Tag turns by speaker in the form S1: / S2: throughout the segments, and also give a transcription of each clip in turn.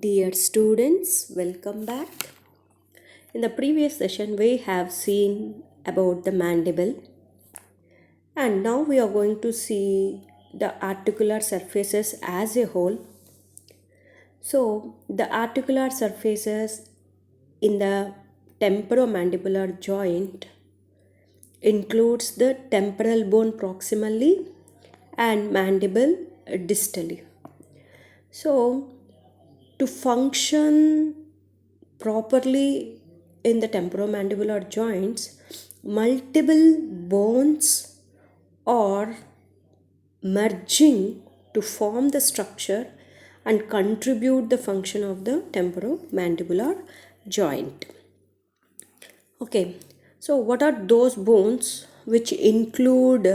S1: Dear students, welcome back. In the previous session, we have seen about the mandible, and now we are going to see the articular surfaces as a whole. So, the articular surfaces in the temporomandibular joint includes the temporal bone proximally and mandible distally. So, to function properly in the temporomandibular joints, multiple bones are merging to form the structure and contribute the function of the temporomandibular joint. Okay, so what are those bones which include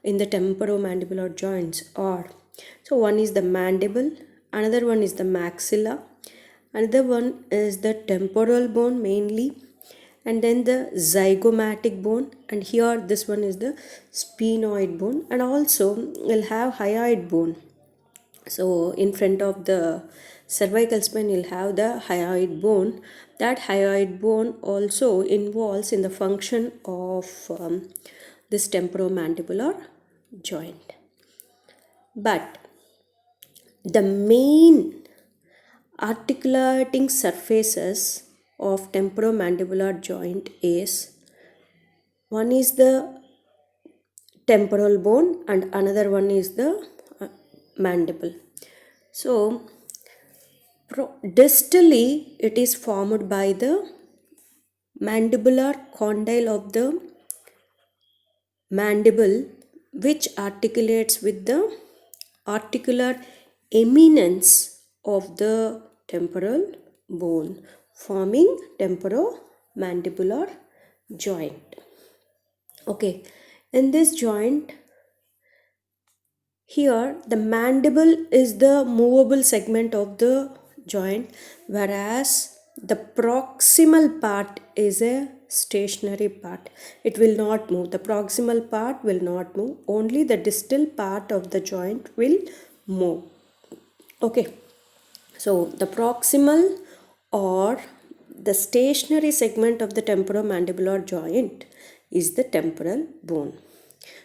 S1: in the temporomandibular joints are? So one is the mandible, another one is the maxilla, another one is the temporal bone mainly, and then the zygomatic bone, and here this one is the sphenoid bone, and also we'll have hyoid bone. So in front of the cervical spine you'll have the hyoid bone. That hyoid bone also involves in the function of this temporomandibular joint. But the main articulating surfaces of temporomandibular joint is one is the temporal bone and another one is the mandible. So distally it is formed by the mandibular condyle of the mandible, which articulates with the articular eminence of the temporal bone, forming temporomandibular joint. Okay, in this joint, here the mandible is the movable segment of the joint, whereas the proximal part is a stationary part. It will not move. The proximal part will not move. Only the distal part of the joint will move. Okay. So the proximal or the stationary segment of the temporomandibular joint is the temporal bone.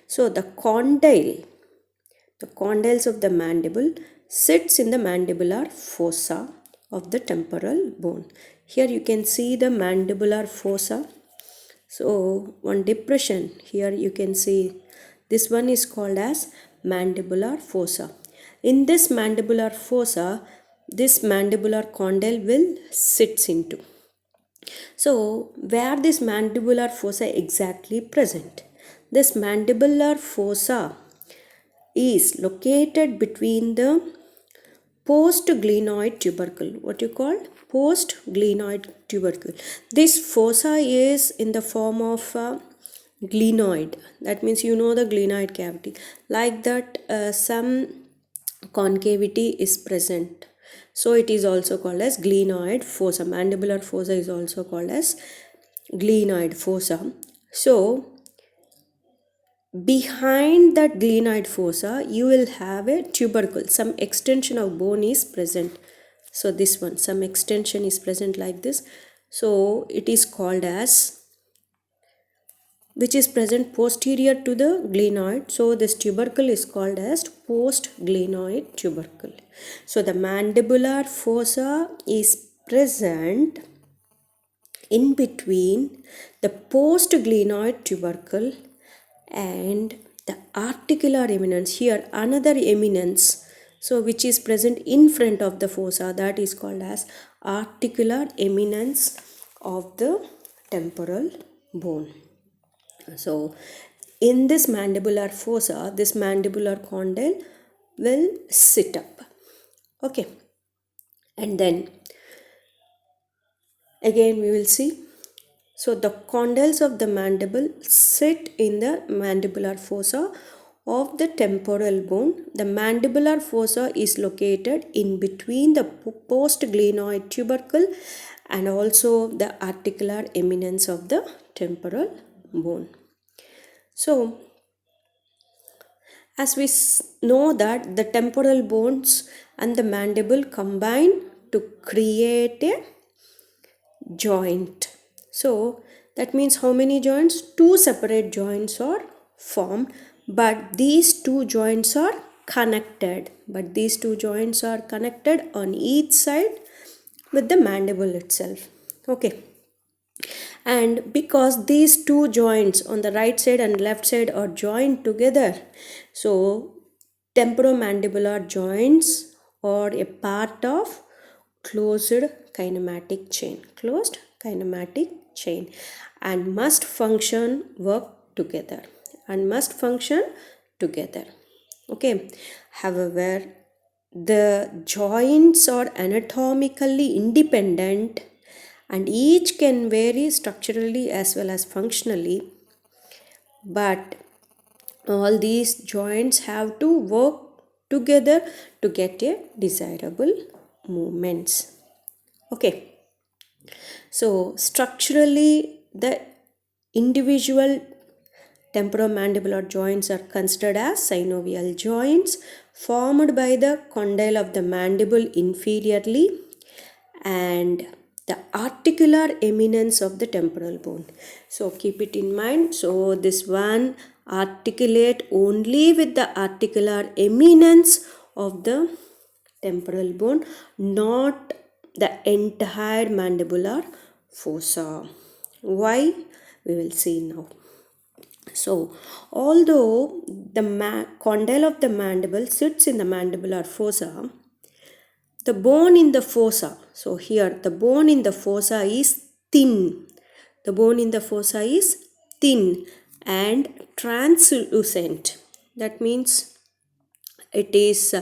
S1: So the condyles of the mandible sits in the mandibular fossa of the temporal bone. Here you can see the mandibular fossa. So one depression here you can see, this one is called as mandibular fossa. In this mandibular fossa, this mandibular condyle will sits into. So where this mandibular fossa exactly present? This mandibular fossa is located between the postglenoid tubercle. What you call postglenoid tubercle. This fossa is in the form of glenoid. That means you know the glenoid cavity. Like that, some concavity is present. So it is also called as glenoid fossa. Mandibular fossa is also called as glenoid fossa. So behind that glenoid fossa, you will have a tubercle. Some extension of bone is present. So this one, some extension is present like this. So it is called as, which is present posterior to the glenoid. So this tubercle is called as postglenoid tubercle. So the mandibular fossa is present in between the postglenoid tubercle and the articular eminence. Here another eminence, so which is present in front of the fossa, that is called as articular eminence of the temporal bone. So in this mandibular fossa, this mandibular condyle will sit up. Okay, and then again we will see. So the condyles of the mandible sit in the mandibular fossa of the temporal bone. The mandibular fossa is located in between the postglenoid tubercle and also the articular eminence of the temporal bone. So as we know that the temporal bones and the mandible combine to create a joint. So that means how many joints? Two separate joints are formed, but these two joints are connected. On each side with the mandible itself. Okay. And because these two joints on the right side and left side are joined together, so temporomandibular joints are a part of closed kinematic chain and must function together. Okay. However, the joints are anatomically independent and each can vary structurally as well as functionally, but all these joints have to work together to get a desirable movements. Okay. So structurally, the individual temporomandibular joints are considered as synovial joints formed by the condyle of the mandible inferiorly and the articular eminence of the temporal bone. So keep it in mind. So this one articulate only with the articular eminence of the temporal bone, not the entire mandibular fossa. Why? We will see now. So, although the condyle of the mandible sits in the mandibular fossa, the bone in the fossa, so here the bone in the fossa is thin. And translucent. That means it is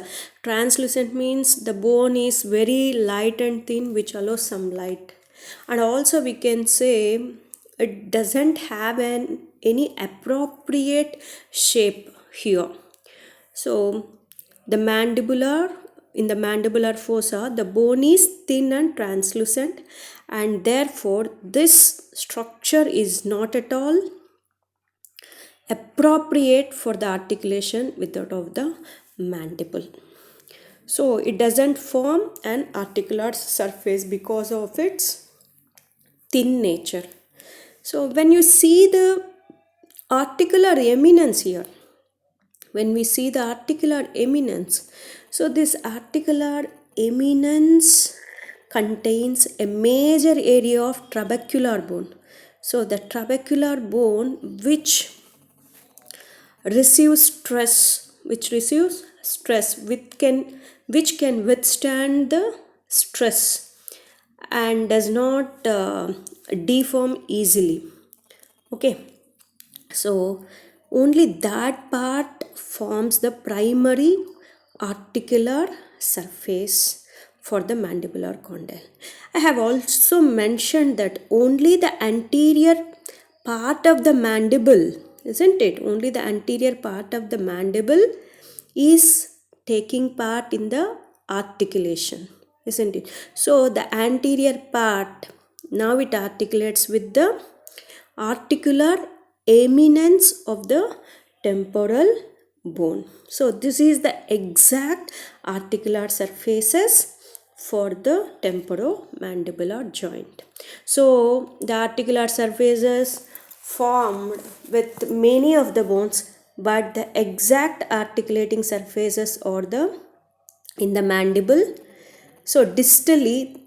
S1: translucent means the bone is very light and thin, which allows some light. And also we can say it doesn't have any appropriate shape here. So in the mandibular fossa, the bone is thin and translucent, and therefore this structure is not at all appropriate for the articulation with that of the mandible. So it doesn't form an articular surface because of its thin nature. So when you see the articular eminence here, so this articular eminence contains a major area of trabecular bone. So the trabecular bone which receives stress, which can withstand the stress and does not deform easily. Okay. So only that part forms the primary articular surface for the mandibular condyle. I have also mentioned that only the anterior part of the mandible, isn't it? Only the anterior part of the mandible is taking part in the articulation, isn't it? So the anterior part, now it articulates with the articular eminence of the temporal bone. So this is the exact articular surfaces for the temporomandibular joint. So the articular surfaces formed with many of the bones, but the exact articulating surfaces are in the mandible. So distally,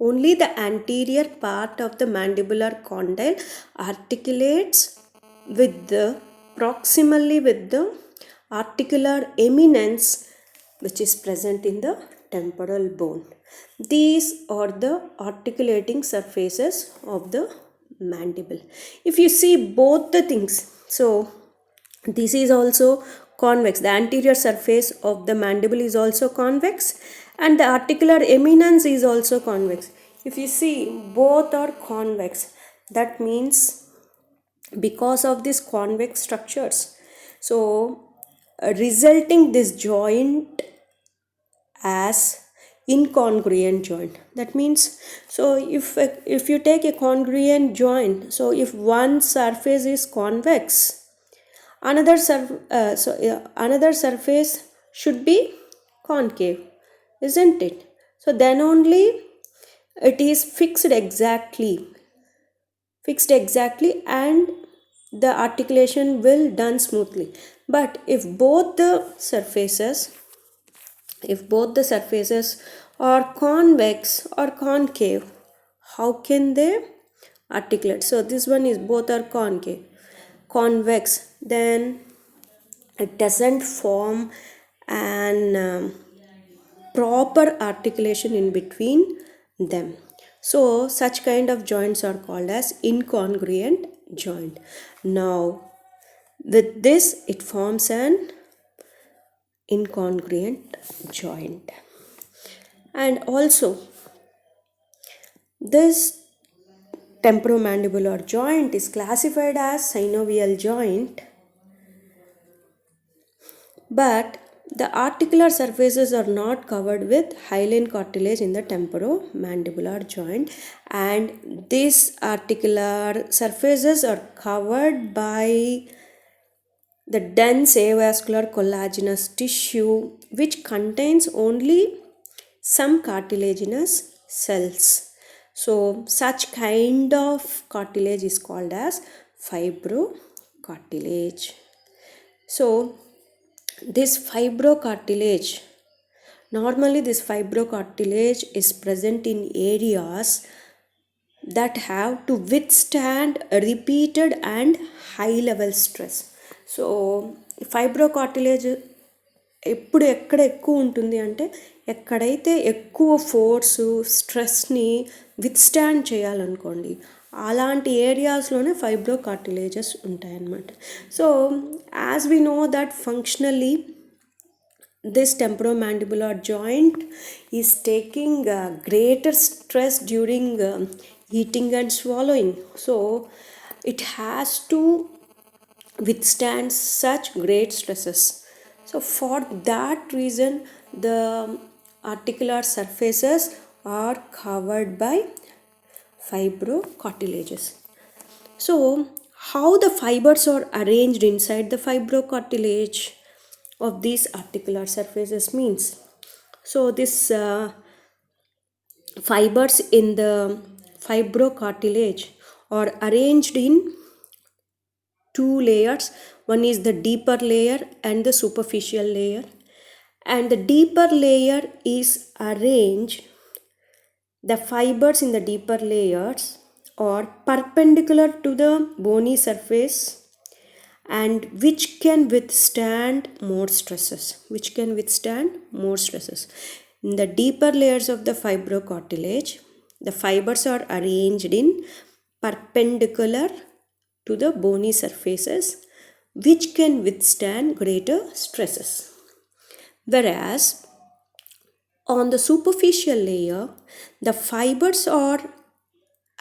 S1: only the anterior part of the mandibular condyle articulates proximally with the articular eminence which is present in the temporal bone. These are the articulating surfaces of the mandible. If you see both the things, so this is also convex. The anterior surface of the mandible is also convex and the articular eminence is also convex. If you see both are convex, that means because of these convex structures, so resulting this joint as incongruent joint. That means, so if you take a congruent joint, so if one surface is convex, another surface should be concave. isn't it? So then only it is fixed exactly, and the articulation will done smoothly. But if both the surfaces are convex or concave, how can they articulate? So this one is both are convex, then it doesn't form an proper articulation in between them. So such kind of joints are called as incongruent joint. Now with this it forms an incongruent joint. And also this temporomandibular joint is classified as synovial joint, but the articular surfaces are not covered with hyaline cartilage in the temporomandibular joint, and these articular surfaces are covered by the dense avascular collagenous tissue which contains only some cartilaginous cells. So such kind of cartilage is called as fibrocartilage. So this fibrocartilage, normally this fibrocartilage is present in areas that have to withstand repeated and high level stress. So fibrocartilage ఎక్కడ ఎక్కువ ఉంటుంది అంటే ఎక్కడైతే ఎక్కువ force స్ట్రెస్ని withstand చేయాలనుకోండి, అలాంటి ఏరియాస్లోనే fibrocartilages ఉంటాయన్నమాట. So as we know that functionally this temporomandibular joint is taking greater stress during eating and swallowing, so it has to withstand such great stresses. So for that reason the articular surfaces are covered by fibrocartilages. So how the fibers are arranged inside the fibrocartilage of these articular surfaces means, so this fibers in the fibrocartilage are arranged in two layers. One is the deeper layer and the superficial layer, and the deeper layer is arranged, the fibers in the deeper layers are perpendicular to the bony surface and which can withstand more stresses. In the deeper layers of the fibrocartilage, the fibers are arranged in perpendicular to the bony surfaces which can withstand greater stresses. Whereas on the superficial layer, the fibers are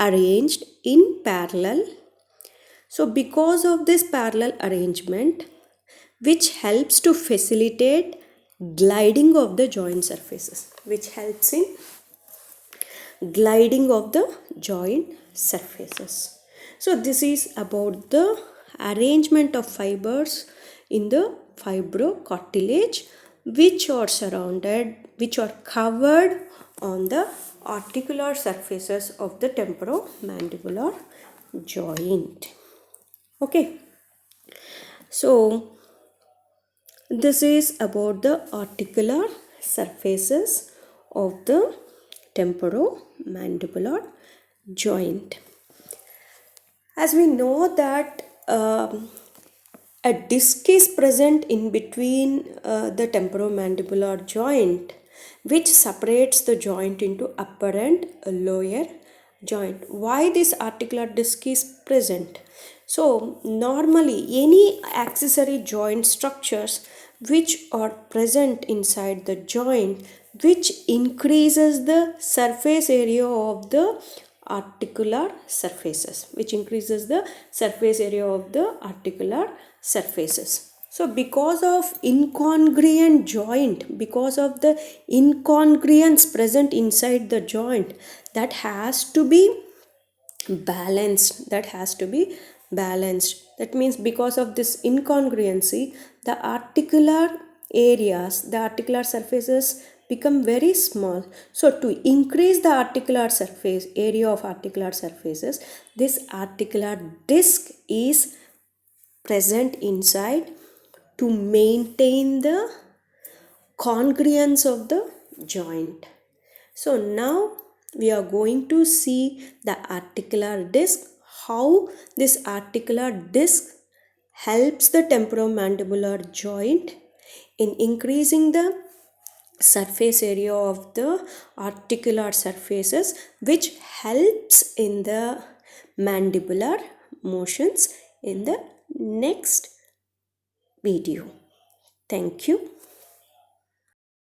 S1: arranged in parallel. So because of this parallel arrangement, which helps to facilitate gliding of the joint surfaces, So this is about the arrangement of fibers in the fibrocartilage which are covered on the articular surfaces of the temporomandibular joint. Okay, so this is about the articular surfaces of the temporomandibular joint. As we know that a disc is present in between the temporomandibular joint which separates the joint into upper and lower joint. Why this articular disc is present? So normally any accessory joint structures which are present inside the joint which increases the surface area of the articular surfaces, So because of incongruent joint, because of the incongruence present inside the joint, that has to be balanced. That means because of this incongruency, the articular surfaces become very small. So to increase the articular surface area of articular surfaces, this articular disc is present inside to maintain the congruence of the joint. So now we are going to see the articular disc, how this articular disc helps the temporomandibular joint in increasing the surface area of the articular surfaces, which helps in the mandibular motions in the next video. Thank you.